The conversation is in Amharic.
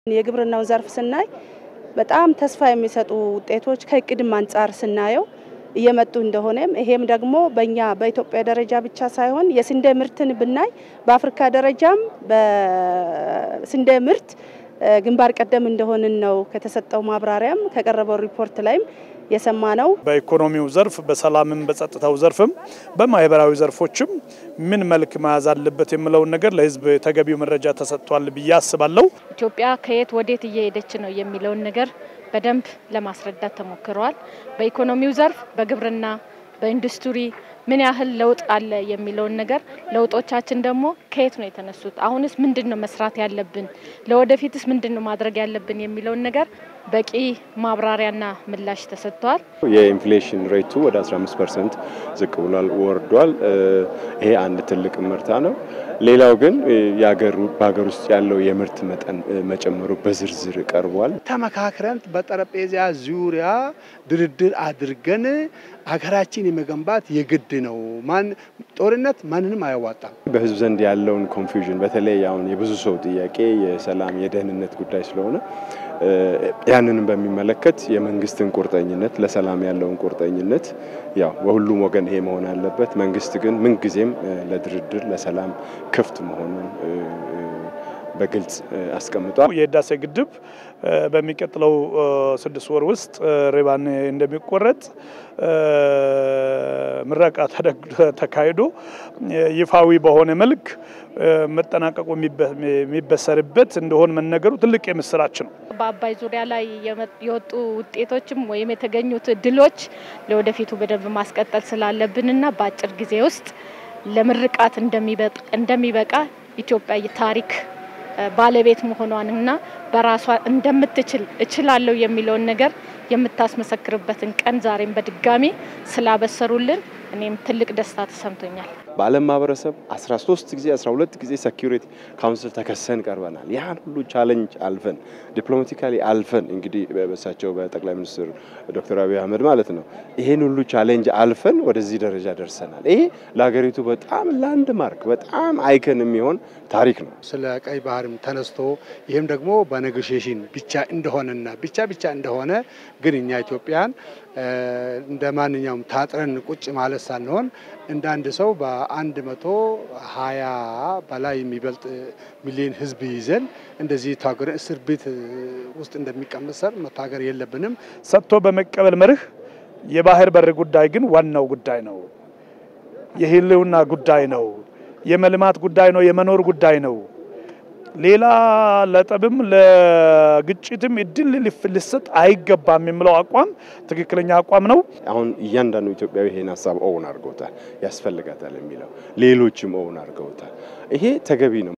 የግብርናው ዘርፍ ስናይ በጣም ተስፋ የሚሰጡ ውጤቶች ከእቅድም አንፃር ስናየው እየመጡ እንደሆነም ይሄም ደግሞ በእኛ በኢትዮጵያ ደረጃ ብቻ ሳይሆን የስንዴ ምርትን ብናይ በአፍሪካ ደረጃም በስንዴ ምርት ግንባር ቀደም እንደሆነን ነው ከተሰጠው ማብራሪያም ከቀረበው ሪፖርት ላይም የሰማነው። በኢኮኖሚው ዘርፍ በሰላምም በጸጥታው ዘርፍም በማህበራዊ ዘርፎችም ምን መልክ መያዝ አለበት የሚለው ነገር ለህዝብ ተገቢው መረጃ ተሰጥቷል ብዬ አስባለሁ። ኢትዮጵያ ከየት ወዴት እየሄደች ነው የሚለው ነገር በደንብ ለማስረዳት ተሞክሯል። በኢኮኖሚው ዘርፍ በግብርና በኢንዱስትሪ ምን ያህል ለውጥ አለ የሚለው ነገር ለውጦቻችን ደግሞ ከየት ነው የተነሱት አሁንስ ምንድነው መስራት ያለብን ለወደፊትስ ምንድነው ማድረግ ያለብን የሚለው ነገር በቂ ማብራሪያና ምላሽ ተሰጥቷል። የኢንፍሌሽን ሬቱ ወደ 15% ዝቅ ብሏል ወርዷል። ይሄ አንድ ትልቅ ምርታ ነው። ሌላው ግን በአገር ውስጥ ያለው የምርት መጠን መጨመሩ በዝርዝር ቀርቧል። ተመካክረን በጠረጴዛ ዙሪያ ድርድር አድርገን ሀገራችን የመገንባት የግድ ነው። ጦርነት ማንንም አያዋጣም። በህዝብ ዘንድ ያለውን ኮንፊውዥን በተለይ አሁን የብዙ ሰው ጥያቄ የሰላም የደህንነት ጉዳይ ስለሆነ ያንንም በሚመለከት የመንግስትን ቁርጠኝነት ለሰላም ያለውን ቁርጠኝነት ያው በሁሉም ወገን ይሄ መሆን አለበት። መንግስት ግን ምን ጊዜም ለድርድር ለሰላም ክፍት መሆኑን በግልጽ አስቀምጧል። የህዳሴ ግድብ በሚቀጥለው 6 ወር ውስጥ ሪባን እንደሚቆረጥ ምረቃ ተካሂዶ ይፋዊ በሆነ መልክ መጠናቀቁ የሚበሰርበት እንደሆነ መነገሩ ትልቅ የምስራች ነው። በአባይ ዙሪያ ላይ የወጡ ውጤቶችም ወይም የተገኙት ድሎች ለወደፊቱ በደንብ ማስቀጠል ስላለብንና በአጭር ጊዜ ውስጥ ለምርቃት እንደሚበቃ ኢትዮጵያ የታሪክ ባለቤት መሆኗንና በራሷ እንደምትችል እችላለሁ የሚለውን ነገር የምታስመሰክርበትን ቀን ዛሬም በድጋሚ ስላበሰሩልን እኔም ትልቅ ደስታ ተሰምቶኛል። በዓለም ማህበረሰብ 13 ጊዜ 12 ጊዜ ሴኩሪቲ ካውንስል ተከሰን ቀርበናል። ያን ሁሉ ቻሌንጅ አልፈን ዲፕሎማቲካሊ አልፈን እንግዲህ በበሳቸው በጠቅላይ ሚኒስትር ዶክተር አብይ አህመድ ማለት ነው ይሄን ሁሉ ቻሌንጅ አልፈን ወደዚህ ደረጃ ደርሰናል። ይሄ ለሀገሪቱ በጣም ላንድማርክ በጣም አይከን የሚሆን ታሪክ ነው። ስለ ቀይ ባህርም ተነስቶ ይሄም ደግሞ በኔጎሺዬሽን ብቻ እንደሆነና ብቻ እንደሆነ ግን እኛ ኢትዮጵያን እንደማንኛውም ታጥረን ቁጭ ማለት ሳንሆን እንደ አንድ ሰው በ120 በላይ የሚበልጥ ሚሊዮን ህዝብ ይዘን እንደዚህ ታገረ እስር ቤት ውስጥ እንደሚቀመሰር መታገር የለብንም። ሰጥቶ በመቀበል መርህ የባህር በር ጉዳይ ግን ዋናው ጉዳይ ነው። የህልውና ጉዳይ ነው። የመልማት ጉዳይ ነው። የመኖር ጉዳይ ነው። ሌላ ለጠብም ለግጭትም እድል ሊሰጥ አይገባም የሚለው አቋም ትክክለኛ አቋም ነው። አሁን እያንዳንዱ ኢትዮጵያዊ ይሄን ሐሳብ ኦውን አድርገውታል ያስፈልጋታል የሚለው ሌሎችም ኦውን አድርገውታል። ይሄ ተገቢ ነው።